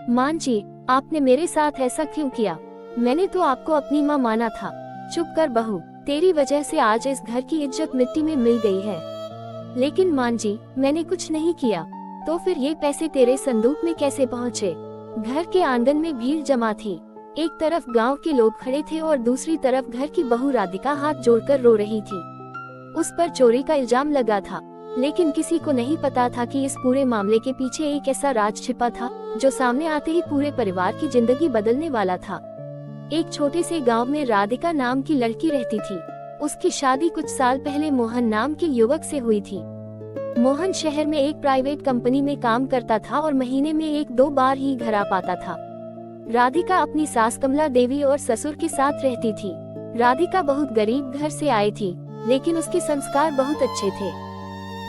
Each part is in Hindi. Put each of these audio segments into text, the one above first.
मान जी, आपने मेरे साथ ऐसा क्यों किया? मैंने तो आपको अपनी माँ माना था। चुप कर बहू, तेरी वजह से आज इस घर की इज्जत मिट्टी में मिल गई है। लेकिन मान जी, मैंने कुछ नहीं किया। तो फिर ये पैसे तेरे संदूक में कैसे पहुँचे? घर के आंगन में भीड़ जमा थी। एक तरफ गांव के लोग खड़े थे और दूसरी तरफ घर की बहू राधिका हाथ जोड़कर रो रही थी। उस पर चोरी का इल्जाम लगा था, लेकिन किसी को नहीं पता था कि इस पूरे मामले के पीछे एक ऐसा राज छिपा था जो सामने आते ही पूरे परिवार की जिंदगी बदलने वाला था। एक छोटे से गांव में राधिका नाम की लड़की रहती थी। उसकी शादी कुछ साल पहले मोहन नाम के युवक से हुई थी। मोहन शहर में एक प्राइवेट कंपनी में काम करता था और महीने में 1-2 बार ही घर आ पाता था। राधिका अपनी सास कमला देवी और ससुर के साथ रहती थी। राधिका बहुत गरीब घर से आई थी, लेकिन उसके संस्कार बहुत अच्छे थे।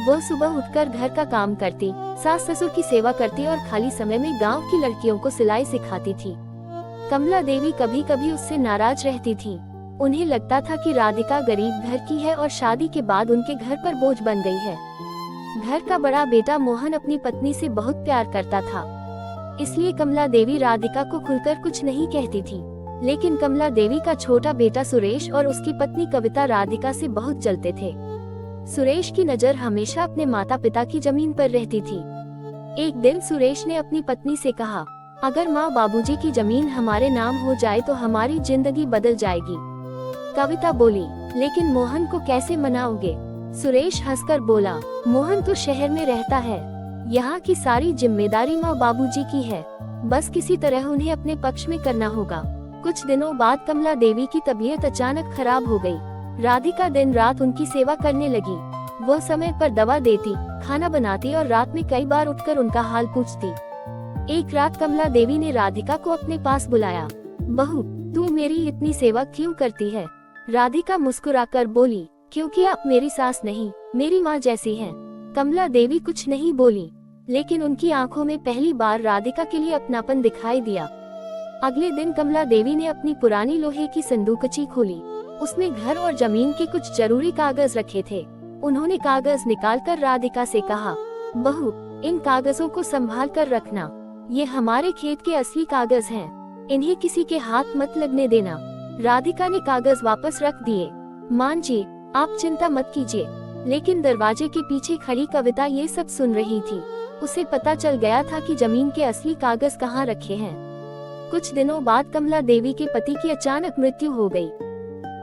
वह सुबह उठकर घर का काम करती, सास ससुर की सेवा करती और खाली समय में गांव की लड़कियों को सिलाई सिखाती थी। कमला देवी कभी कभी उससे नाराज रहती थी। उन्हें लगता था कि राधिका गरीब घर की है और शादी के बाद उनके घर पर बोझ बन गई है। घर का बड़ा बेटा मोहन अपनी पत्नी से बहुत प्यार करता था, इसलिए कमला देवी राधिका को खुलकर कुछ नहीं कहती थी। लेकिन कमला देवी का छोटा बेटा सुरेश और उसकी पत्नी कविता राधिका से बहुत जलते थे। सुरेश की नजर हमेशा अपने माता पिता की जमीन पर रहती थी। एक दिन सुरेश ने अपनी पत्नी से कहा, अगर माँ बाबूजी की जमीन हमारे नाम हो जाए तो हमारी जिंदगी बदल जाएगी। कविता बोली, लेकिन मोहन को कैसे मनाओगे? सुरेश हंसकर बोला, मोहन तो शहर में रहता है, यहाँ की सारी जिम्मेदारी माँ बाबूजी की है, बस किसी तरह उन्हें अपने पक्ष में करना होगा। कुछ दिनों बाद कमला देवी की तबीयत अचानक खराब हो गई। राधिका दिन रात उनकी सेवा करने लगी। वह समय पर दवा देती, खाना बनाती और रात में कई बार उठकर उनका हाल पूछती। एक रात कमला देवी ने राधिका को अपने पास बुलाया। बहू, तू मेरी इतनी सेवा क्यों करती है? राधिका मुस्कुराकर बोली, क्योंकि आप मेरी सास नहीं, मेरी माँ जैसी हैं। कमला देवी कुछ नहीं बोली, लेकिन उनकी आंखों में पहली बार राधिका के लिए अपनापन दिखाई दिया। अगले दिन कमला देवी ने अपनी पुरानी लोहे की संदूकची खोली। उसमें घर और जमीन के कुछ जरूरी कागज रखे थे। उन्होंने कागज निकालकर राधिका से कहा, बहू, इन कागजों को संभाल कर रखना। ये हमारे खेत के असली कागज हैं, इन्हें किसी के हाथ मत लगने देना। राधिका ने कागज वापस रख दिए। मान जी, आप चिंता मत कीजिए। लेकिन दरवाजे के पीछे खड़ी कविता ये सब सुन रही थी। उसे पता चल गया था कि जमीन के असली कागज कहाँ रखे हैं। कुछ दिनों बाद कमला देवी के पति की अचानक मृत्यु हो गई।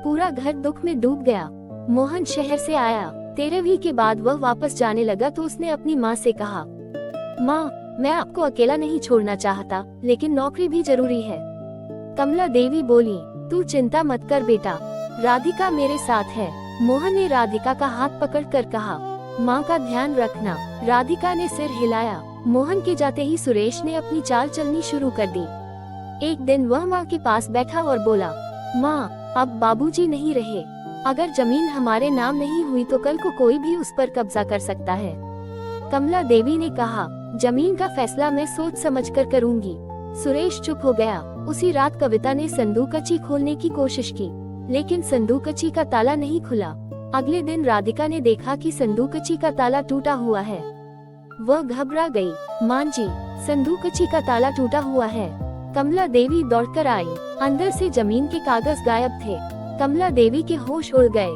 पूरा घर दुख में डूब गया। मोहन शहर से आया। 13वीं के बाद वह वापस जाने लगा तो उसने अपनी माँ से कहा, माँ, मैं आपको अकेला नहीं छोड़ना चाहता, लेकिन नौकरी भी जरूरी है। कमला देवी बोली, तू चिंता मत कर बेटा, राधिका मेरे साथ है। मोहन ने राधिका का हाथ पकड़कर कहा, माँ का ध्यान रखना। राधिका ने सिर हिलाया। मोहन के जाते ही सुरेश ने अपनी चाल चलनी शुरू कर दी। एक दिन वह माँ के पास बैठा और बोला, माँ, अब बाबूजी नहीं रहे। अगर जमीन हमारे नाम नहीं हुई तो कल को कोई भी उस पर कब्जा कर सकता है। कमला देवी ने कहा, जमीन का फैसला मैं सोच समझकर करूंगी। सुरेश चुप हो गया। उसी रात कविता ने संदूकची खोलने की कोशिश की, लेकिन संदूकची का ताला नहीं खुला। अगले दिन राधिका ने देखा कि संदूकची का ताला टूटा हुआ है। वह घबरा गई। मान जी, संदूकची का ताला टूटा हुआ है। कमला देवी दौड़कर आई। अंदर से जमीन के कागज गायब थे। कमला देवी के होश उड़ गए।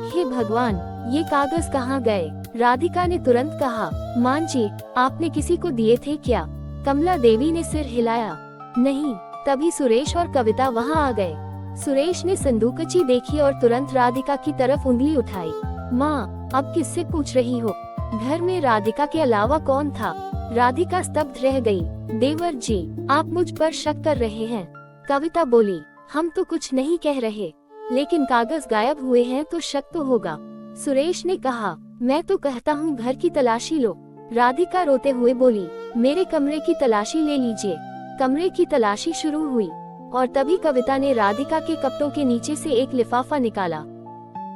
हे भगवान, ये कागज कहाँ गए? राधिका ने तुरंत कहा, मान जी, आपने किसी को दिए थे क्या? कमला देवी ने सिर हिलाया। नहीं। तभी सुरेश और कविता वहाँ आ गए। सुरेश ने संदूकची देखी और तुरंत राधिका की तरफ उंगली उठाई। माँ, अब किससे पूछ रही हो? घर में राधिका के अलावा कौन था? राधिका स्तब्ध रह गई। देवर जी, आप मुझ पर शक कर रहे हैं। कविता बोली, हम तो कुछ नहीं कह रहे, लेकिन कागज गायब हुए हैं तो शक तो होगा। सुरेश ने कहा, मैं तो कहता हूँ घर की तलाशी लो। राधिका रोते हुए बोली, मेरे कमरे की तलाशी ले लीजिए। कमरे की तलाशी शुरू हुई और तभी कविता ने राधिका के कपड़ों के नीचे से एक लिफाफा निकाला।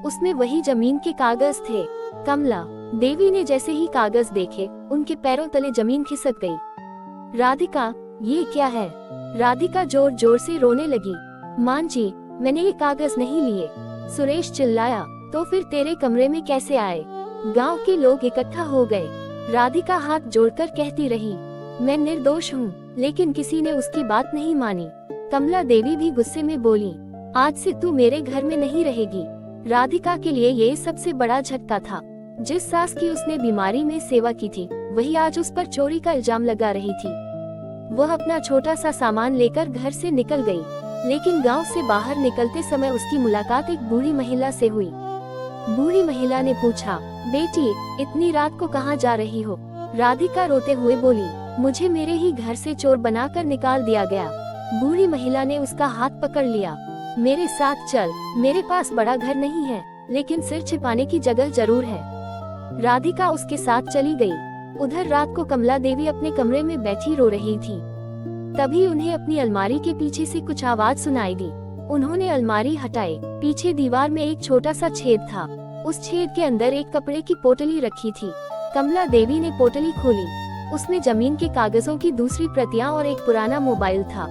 उसमें वही जमीन के कागज थे। कमला देवी ने जैसे ही कागज देखे, उनके पैरों तले जमीन खिसक गई। राधिका, ये क्या है? राधिका जोर जोर से रोने लगी। मान जी, मैंने ये कागज नहीं लिए। सुरेश चिल्लाया, तो फिर तेरे कमरे में कैसे आए? गांव के लोग इकट्ठा हो गए। राधिका हाथ जोड़कर कहती रही, मैं निर्दोष हूँ। लेकिन किसी ने उसकी बात नहीं मानी। कमला देवी भी गुस्से में बोली, आज से तू मेरे घर में नहीं रहेगी। राधिका के लिए ये सबसे बड़ा झटका था। जिस सास की उसने बीमारी में सेवा की थी, वही आज उस पर चोरी का इल्जाम लगा रही थी। वह अपना छोटा सा सामान लेकर घर से निकल गई, लेकिन गांव से बाहर निकलते समय उसकी मुलाकात एक बूढ़ी महिला से हुई। बूढ़ी महिला ने पूछा, बेटी इतनी रात को कहाँ जा रही हो? राधिका रोते हुए बोली, मुझे मेरे ही घर से चोर बनाकर निकाल दिया गया। बूढ़ी महिला ने उसका हाथ पकड़ लिया, मेरे साथ चल, मेरे पास बड़ा घर नहीं है, लेकिन सिर छिपाने की जगह जरूर है। राधिका उसके साथ चली गई। उधर रात को कमला देवी अपने कमरे में बैठी रो रही थी। तभी उन्हें अपनी अलमारी के पीछे से कुछ आवाज सुनाई दी। उन्होंने अलमारी हटाई। पीछे दीवार में एक छोटा सा छेद था। उस छेद के अंदर एक कपड़े की पोटली रखी थी। कमला देवी ने पोटली खोली। उसमें जमीन के कागजों की दूसरी प्रतियां और एक पुराना मोबाइल था।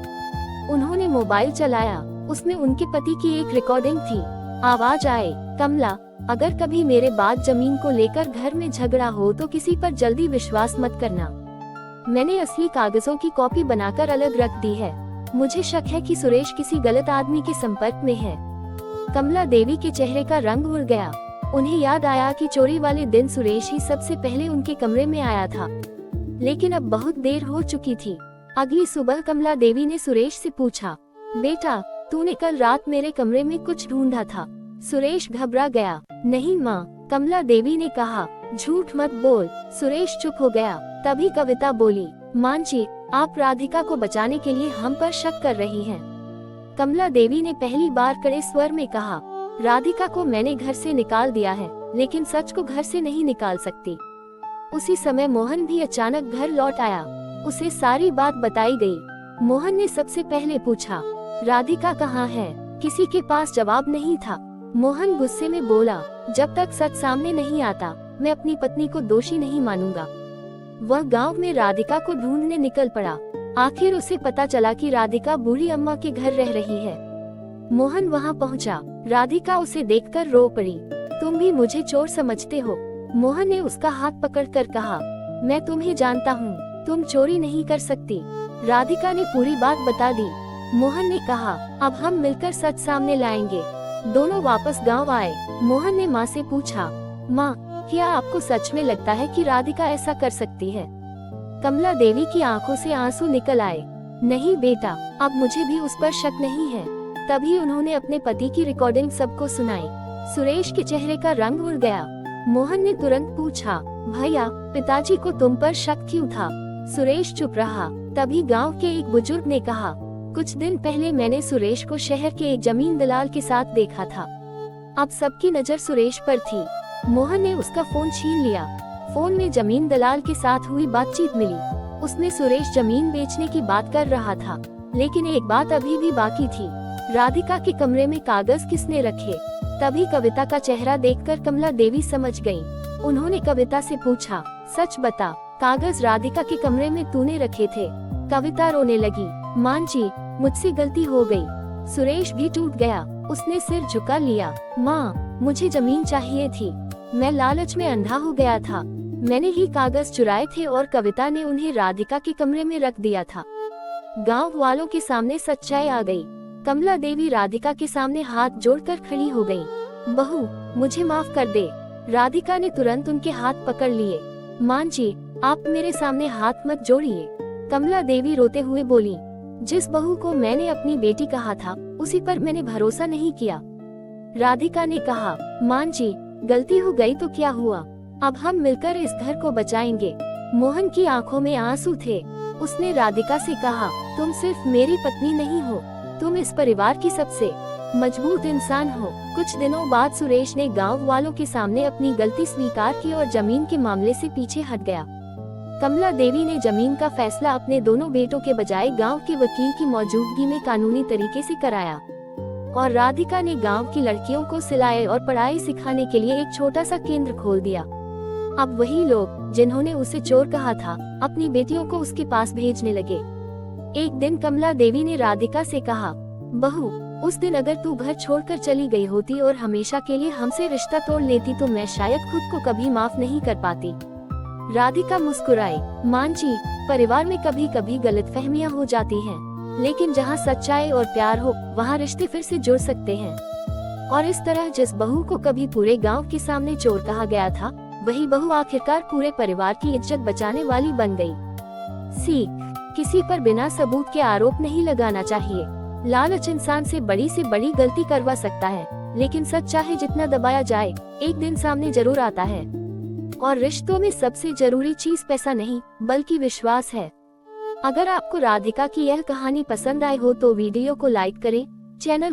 उन्होंने मोबाइल चलाया। उसमें उनके पति की एक रिकॉर्डिंग थी। आवाज आए, कमला, अगर कभी मेरे बाद जमीन को लेकर घर में झगड़ा हो तो किसी पर जल्दी विश्वास मत करना। मैंने असली कागजों की कॉपी बनाकर अलग रख दी है। मुझे शक है कि सुरेश किसी गलत आदमी के संपर्क में है। कमला देवी के चेहरे का रंग उड़ गया। उन्हें याद आया कि चोरी वाले दिन सुरेश ही सबसे पहले उनके कमरे में आया था, लेकिन अब बहुत देर हो चुकी थी। अगली सुबह कमला देवी ने सुरेश से पूछा, बेटा तूने कल रात मेरे कमरे में कुछ ढूंढा था? सुरेश घबरा गया। नहीं माँ, कमला देवी ने कहा। झूठ मत बोल। सुरेश चुप हो गया। तभी कविता बोली, माँ जी, आप राधिका को बचाने के लिए हम पर शक कर रही हैं। कमला देवी ने पहली बार कड़े स्वर में कहा, राधिका को मैंने घर से निकाल दिया है, लेकिन सच को घर से नहीं निकाल सकती। उसी समय मोहन भी अचानक घर लौट आया। उसे सारी बात बताई गई। मोहन ने सबसे पहले पूछा, राधिका कहाँ है? किसी के पास जवाब नहीं था। मोहन गुस्से में बोला, जब तक सच सामने नहीं आता मैं अपनी पत्नी को दोषी नहीं मानूंगा। वह गांव में राधिका को ढूंढने निकल पड़ा। आखिर उसे पता चला कि राधिका बूढ़ी अम्मा के घर रह रही है। मोहन वहां पहुंचा। राधिका उसे देखकर रो पड़ी। तुम भी मुझे चोर समझते हो? मोहन ने उसका हाथ पकड़कर कहा, मैं तुम्हें जानता हूँ, तुम चोरी नहीं कर सकती। राधिका ने पूरी बात बता दी। मोहन ने कहा, अब हम मिलकर सच सामने लाएंगे। दोनों वापस गांव आए। मोहन ने माँ से पूछा, माँ, क्या आपको सच में लगता है कि राधिका ऐसा कर सकती है? कमला देवी की आंखों से आंसू निकल आए। नहीं बेटा, अब मुझे भी उस पर शक नहीं है। तभी उन्होंने अपने पति की रिकॉर्डिंग सबको सुनाई। सुरेश के चेहरे का रंग उड़ गया। मोहन ने तुरंत पूछा, भैया, पिताजी को तुम पर शक क्यों था? सुरेश चुप रहा। तभी गांव के एक बुजुर्ग ने कहा, कुछ दिन पहले मैंने सुरेश को शहर के एक जमीन दलाल के साथ देखा था। अब सबकी नजर सुरेश पर थी। मोहन ने उसका फोन छीन लिया। फोन में जमीन दलाल के साथ हुई बातचीत मिली। उसमें सुरेश जमीन बेचने की बात कर रहा था, लेकिन एक बात अभी भी बाकी थी, राधिका के कमरे में कागज किसने रखे? तभी कविता का चेहरा देखकर कमला देवी समझ गई। उन्होंने कविता से पूछा, सच बता, कागज राधिका के कमरे में तूने रखे थे? कविता रोने लगी, माँ जी, मुझसे गलती हो गई। सुरेश भी टूट गया। उसने सिर झुका लिया। माँ, मुझे जमीन चाहिए थी। मैं लालच में अंधा हो गया था। मैंने ही कागज चुराए थे और कविता ने उन्हें राधिका के कमरे में रख दिया था। गांव वालों के सामने सच्चाई आ गई। कमला देवी राधिका के सामने हाथ जोड़कर खड़ी हो गई। बहू, मुझे माफ कर दे। राधिका ने तुरंत उनके हाथ पकड़ लिए। माँ जी, आप मेरे सामने हाथ मत जोड़िए। कमला देवी रोते हुए बोली, जिस बहू को मैंने अपनी बेटी कहा था, उसी पर मैंने भरोसा नहीं किया। राधिका ने कहा, माँ जी, गलती हो गई तो क्या हुआ? अब हम मिलकर इस घर को बचाएंगे। मोहन की आंखों में आंसू थे। उसने राधिका से कहा, तुम सिर्फ मेरी पत्नी नहीं हो, तुम इस परिवार की सबसे मजबूत इंसान हो। कुछ दिनों बाद सुरेश ने गांव वालों के सामने अपनी गलती स्वीकार की और जमीन के मामले से पीछे हट गया। कमला देवी ने जमीन का फैसला अपने दोनों बेटों के बजाय गांव के वकील की मौजूदगी में कानूनी तरीके से कराया, और राधिका ने गांव की लड़कियों को सिलाई और पढ़ाई सिखाने के लिए एक छोटा सा केंद्र खोल दिया। अब वही लोग जिन्होंने उसे चोर कहा था, अपनी बेटियों को उसके पास भेजने लगे। एक दिन कमला देवी ने राधिका से कहा, बहू, उस दिन अगर तू घर छोड़कर चली गई होती और हमेशा के लिए हमसे रिश्ता तोड़ लेती तो मैं शायद खुद को कभी माफ नहीं कर पाती। राधिका मुस्कुराई। मान जी, परिवार में कभी कभी गलतफहमियां हो जाती हैं, लेकिन जहां सच्चाई और प्यार हो वहां रिश्ते फिर से जुड़ सकते हैं। और इस तरह जिस बहू को कभी पूरे गांव के सामने चोर कहा गया था, वही बहू आखिरकार पूरे परिवार की इज्जत बचाने वाली बन गई। सीख, किसी पर बिना सबूत के आरोप नहीं लगाना चाहिए। लालच इंसान से बड़ी गलती करवा सकता है, लेकिन सच चाहे जितना दबाया जाए, एक दिन सामने जरूर आता है। और रिश्तों में सबसे जरूरी चीज पैसा नहीं, बल्कि विश्वास है। अगर आपको राधिका की यह कहानी पसंद आई हो तो वीडियो को लाइक करें, चैनल